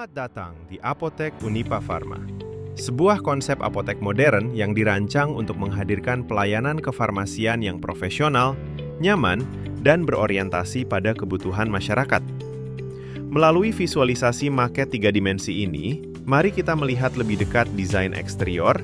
Selamat datang di Apotek Unipa Farma, sebuah konsep apotek modern yang dirancang untuk menghadirkan pelayanan kefarmasian yang profesional, nyaman, dan berorientasi pada kebutuhan masyarakat. Melalui visualisasi maket 3 dimensi ini, mari kita melihat lebih dekat desain eksterior,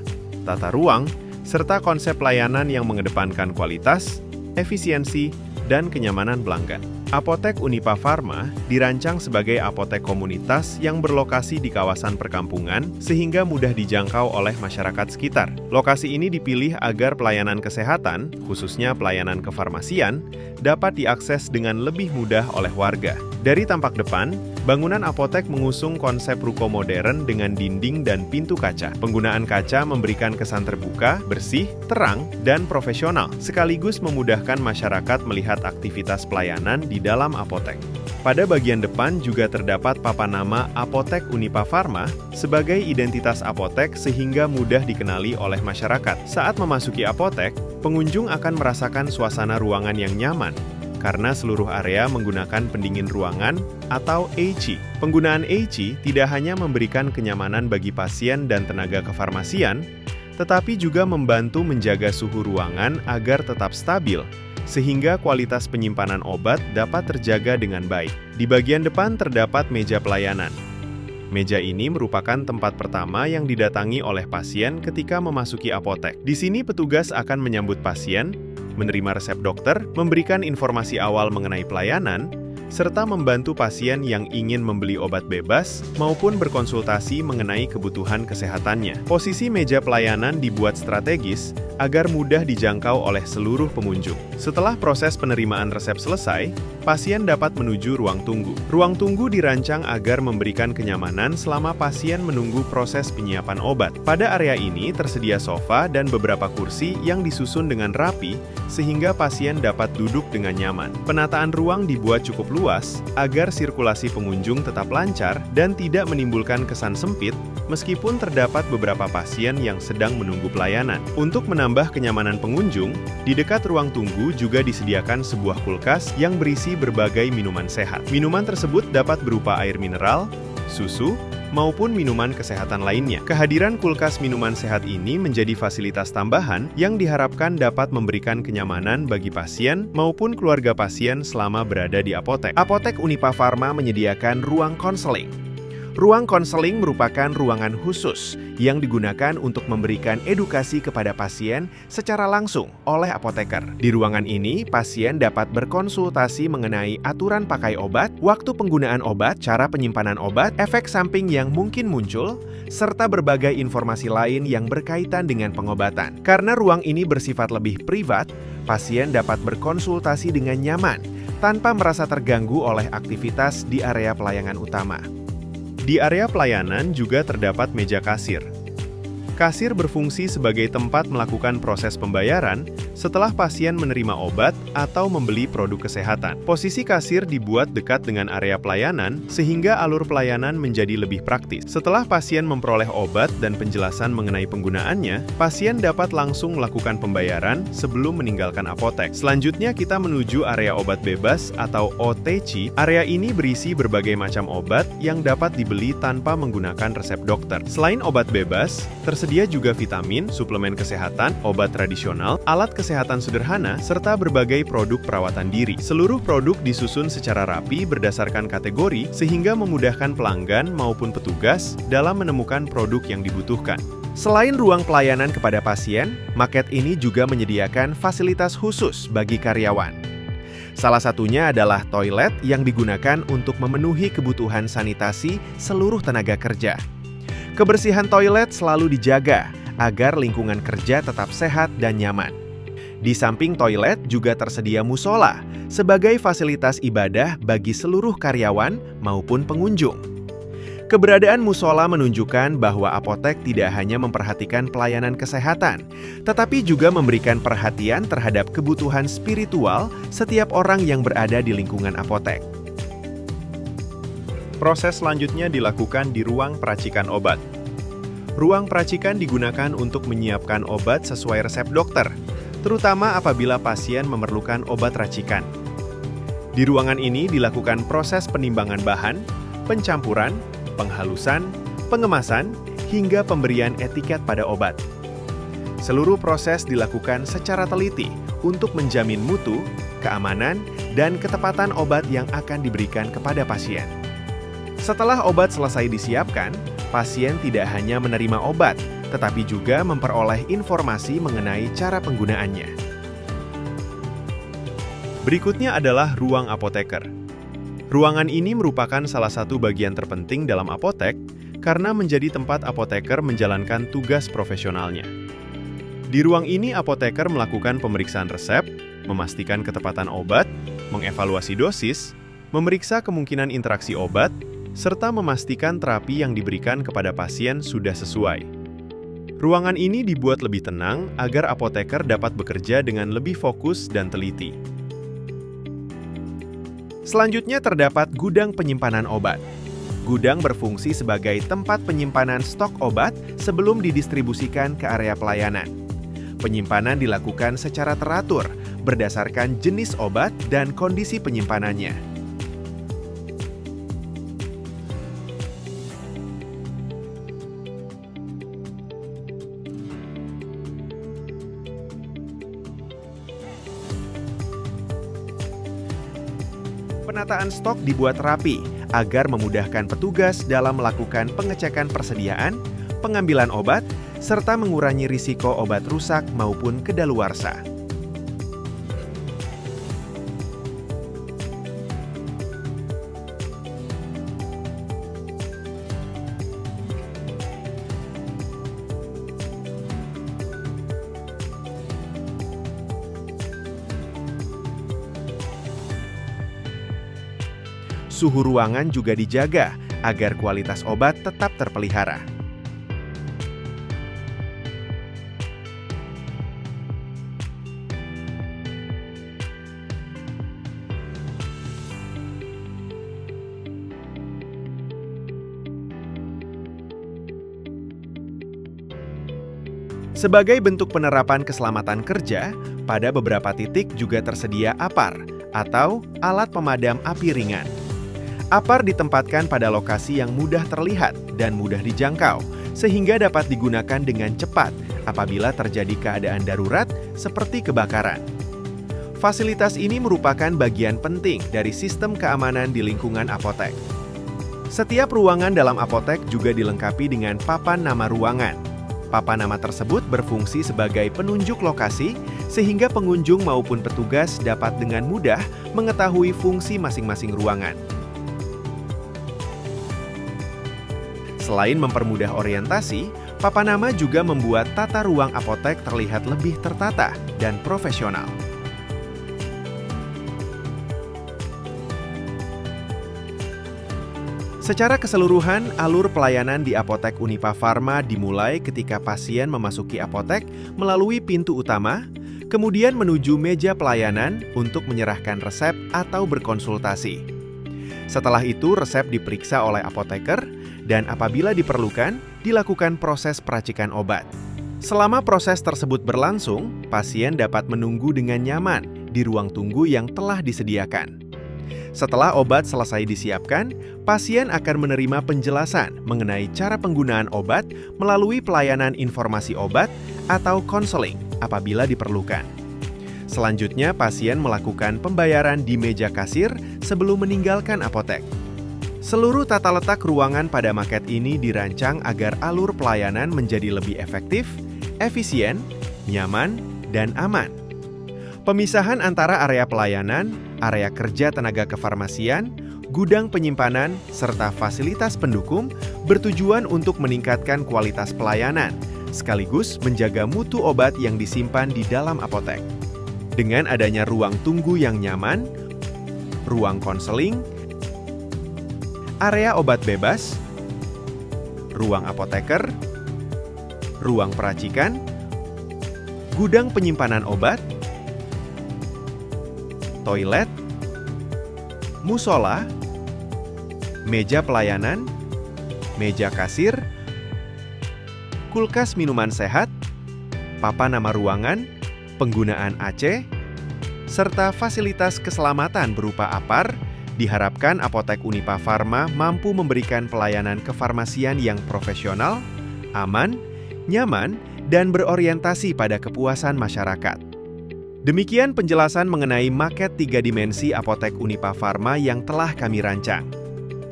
tata ruang, serta konsep layanan yang mengedepankan kualitas, efisiensi, dan kenyamanan pelanggan. Apotek Unipa Farma dirancang sebagai apotek komunitas yang berlokasi di kawasan perkampungan sehingga mudah dijangkau oleh masyarakat sekitar. Lokasi ini dipilih agar pelayanan kesehatan, khususnya pelayanan kefarmasian, dapat diakses dengan lebih mudah oleh warga. Dari tampak depan, bangunan apotek mengusung konsep ruko modern dengan dinding dan pintu kaca. Penggunaan kaca memberikan kesan terbuka, bersih, terang, dan profesional, sekaligus memudahkan masyarakat melihat aktivitas pelayanan di dalam apotek. Pada bagian depan juga terdapat papan nama Apotek Unipa Farma sebagai identitas apotek sehingga mudah dikenali oleh masyarakat. Saat memasuki apotek, pengunjung akan merasakan suasana ruangan yang nyaman, karena seluruh area menggunakan pendingin ruangan atau AC. Penggunaan AC tidak hanya memberikan kenyamanan bagi pasien dan tenaga kefarmasian, tetapi juga membantu menjaga suhu ruangan agar tetap stabil, sehingga kualitas penyimpanan obat dapat terjaga dengan baik. Di bagian depan terdapat meja pelayanan. Meja ini merupakan tempat pertama yang didatangi oleh pasien ketika memasuki apotek. Di sini petugas akan menyambut pasien, menerima resep dokter, memberikan informasi awal mengenai pelayanan, serta membantu pasien yang ingin membeli obat bebas maupun berkonsultasi mengenai kebutuhan kesehatannya. Posisi meja pelayanan dibuat strategis agar mudah dijangkau oleh seluruh pengunjung. Setelah proses penerimaan resep selesai, pasien dapat menuju ruang tunggu. Ruang tunggu dirancang agar memberikan kenyamanan selama pasien menunggu proses penyiapan obat. Pada area ini tersedia sofa dan beberapa kursi yang disusun dengan rapi sehingga pasien dapat duduk dengan nyaman. Penataan ruang dibuat cukup luas agar sirkulasi pengunjung tetap lancar dan tidak menimbulkan kesan sempit meskipun terdapat beberapa pasien yang sedang menunggu pelayanan. Untuk menambah kenyamanan pengunjung, di dekat ruang tunggu juga disediakan sebuah kulkas yang berisi berbagai minuman sehat. Minuman tersebut dapat berupa air mineral, susu, maupun minuman kesehatan lainnya. Kehadiran kulkas minuman sehat ini menjadi fasilitas tambahan yang diharapkan dapat memberikan kenyamanan bagi pasien maupun keluarga pasien selama berada di apotek. Apotek Unipa Farma menyediakan ruang konseling. Ruang konseling merupakan ruangan khusus yang digunakan untuk memberikan edukasi kepada pasien secara langsung oleh apoteker. Di ruangan ini, pasien dapat berkonsultasi mengenai aturan pakai obat, waktu penggunaan obat, cara penyimpanan obat, efek samping yang mungkin muncul, serta berbagai informasi lain yang berkaitan dengan pengobatan. Karena ruang ini bersifat lebih privat, pasien dapat berkonsultasi dengan nyaman tanpa merasa terganggu oleh aktivitas di area pelayanan utama. Di area pelayanan juga terdapat meja kasir. Kasir berfungsi sebagai tempat melakukan proses pembayaran setelah pasien menerima obat atau membeli produk kesehatan. Posisi kasir dibuat dekat dengan area pelayanan sehingga alur pelayanan menjadi lebih praktis. Setelah pasien memperoleh obat dan penjelasan mengenai penggunaannya, pasien dapat langsung melakukan pembayaran sebelum meninggalkan apotek. Selanjutnya kita menuju area obat bebas atau OTC. Area ini berisi berbagai macam obat yang dapat dibeli tanpa menggunakan resep dokter. Selain obat bebas, tersedia juga vitamin, suplemen kesehatan, obat tradisional, alat kesehatan sederhana, serta berbagai produk perawatan diri. Seluruh produk disusun secara rapi berdasarkan kategori sehingga memudahkan pelanggan maupun petugas dalam menemukan produk yang dibutuhkan. Selain ruang pelayanan kepada pasien, maket ini juga menyediakan fasilitas khusus bagi karyawan. Salah satunya adalah toilet yang digunakan untuk memenuhi kebutuhan sanitasi seluruh tenaga kerja. Kebersihan toilet selalu dijaga agar lingkungan kerja tetap sehat dan nyaman. Di samping toilet juga tersedia musola sebagai fasilitas ibadah bagi seluruh karyawan maupun pengunjung. Keberadaan musola menunjukkan bahwa apotek tidak hanya memperhatikan pelayanan kesehatan, tetapi juga memberikan perhatian terhadap kebutuhan spiritual setiap orang yang berada di lingkungan apotek. Proses selanjutnya dilakukan di ruang peracikan obat. Ruang peracikan digunakan untuk menyiapkan obat sesuai resep dokter, terutama apabila pasien memerlukan obat racikan. Di ruangan ini dilakukan proses penimbangan bahan, pencampuran, penghalusan, pengemasan, hingga pemberian etiket pada obat. Seluruh proses dilakukan secara teliti untuk menjamin mutu, keamanan, dan ketepatan obat yang akan diberikan kepada pasien. Setelah obat selesai disiapkan, pasien tidak hanya menerima obat, tetapi juga memperoleh informasi mengenai cara penggunaannya. Berikutnya adalah ruang apoteker. Ruangan ini merupakan salah satu bagian terpenting dalam apotek karena menjadi tempat apoteker menjalankan tugas profesionalnya. Di ruang ini, apoteker melakukan pemeriksaan resep, memastikan ketepatan obat, mengevaluasi dosis, memeriksa kemungkinan interaksi obat, serta memastikan terapi yang diberikan kepada pasien sudah sesuai. Ruangan ini dibuat lebih tenang agar apoteker dapat bekerja dengan lebih fokus dan teliti. Selanjutnya terdapat gudang penyimpanan obat. Gudang berfungsi sebagai tempat penyimpanan stok obat sebelum didistribusikan ke area pelayanan. Penyimpanan dilakukan secara teratur berdasarkan jenis obat dan kondisi penyimpanannya. Penataan stok dibuat rapi agar memudahkan petugas dalam melakukan pengecekan persediaan, pengambilan obat, serta mengurangi risiko obat rusak maupun kedaluarsa. Suhu ruangan juga dijaga agar kualitas obat tetap terpelihara. Sebagai bentuk penerapan keselamatan kerja, pada beberapa titik juga tersedia APAR atau alat pemadam api ringan. APAR ditempatkan pada lokasi yang mudah terlihat dan mudah dijangkau, sehingga dapat digunakan dengan cepat apabila terjadi keadaan darurat seperti kebakaran. Fasilitas ini merupakan bagian penting dari sistem keamanan di lingkungan apotek. Setiap ruangan dalam apotek juga dilengkapi dengan papan nama ruangan. Papan nama tersebut berfungsi sebagai penunjuk lokasi, sehingga pengunjung maupun petugas dapat dengan mudah mengetahui fungsi masing-masing ruangan. Selain mempermudah orientasi, papan nama juga membuat tata ruang apotek terlihat lebih tertata dan profesional. Secara keseluruhan, alur pelayanan di Apotek Unipa Farma dimulai ketika pasien memasuki apotek melalui pintu utama, kemudian menuju meja pelayanan untuk menyerahkan resep atau berkonsultasi. Setelah itu, resep diperiksa oleh apoteker, dan apabila diperlukan, dilakukan proses peracikan obat. Selama proses tersebut berlangsung, pasien dapat menunggu dengan nyaman di ruang tunggu yang telah disediakan. Setelah obat selesai disiapkan, pasien akan menerima penjelasan mengenai cara penggunaan obat melalui pelayanan informasi obat atau konseling apabila diperlukan. Selanjutnya, pasien melakukan pembayaran di meja kasir sebelum meninggalkan apotek. Seluruh tata letak ruangan pada maket ini dirancang agar alur pelayanan menjadi lebih efektif, efisien, nyaman, dan aman. Pemisahan antara area pelayanan, area kerja tenaga kefarmasian, gudang penyimpanan, serta fasilitas pendukung bertujuan untuk meningkatkan kualitas pelayanan, sekaligus menjaga mutu obat yang disimpan di dalam apotek. Dengan adanya ruang tunggu yang nyaman, ruang konseling, area obat bebas, ruang apoteker, ruang peracikan, gudang penyimpanan obat, toilet, musola, meja pelayanan, meja kasir, kulkas minuman sehat, papan nama ruangan, penggunaan AC, serta fasilitas keselamatan berupa APAR Diharapkan Apotek Unipa Farma mampu memberikan pelayanan kefarmasian yang profesional, aman, nyaman, dan berorientasi pada kepuasan masyarakat. Demikian penjelasan mengenai maket 3 dimensi Apotek Unipa Farma yang telah kami rancang.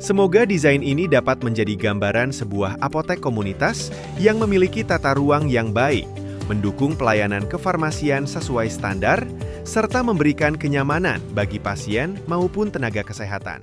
Semoga desain ini dapat menjadi gambaran sebuah apotek komunitas yang memiliki tata ruang yang baik, mendukung pelayanan kefarmasian sesuai standar, serta memberikan kenyamanan bagi pasien maupun tenaga kesehatan.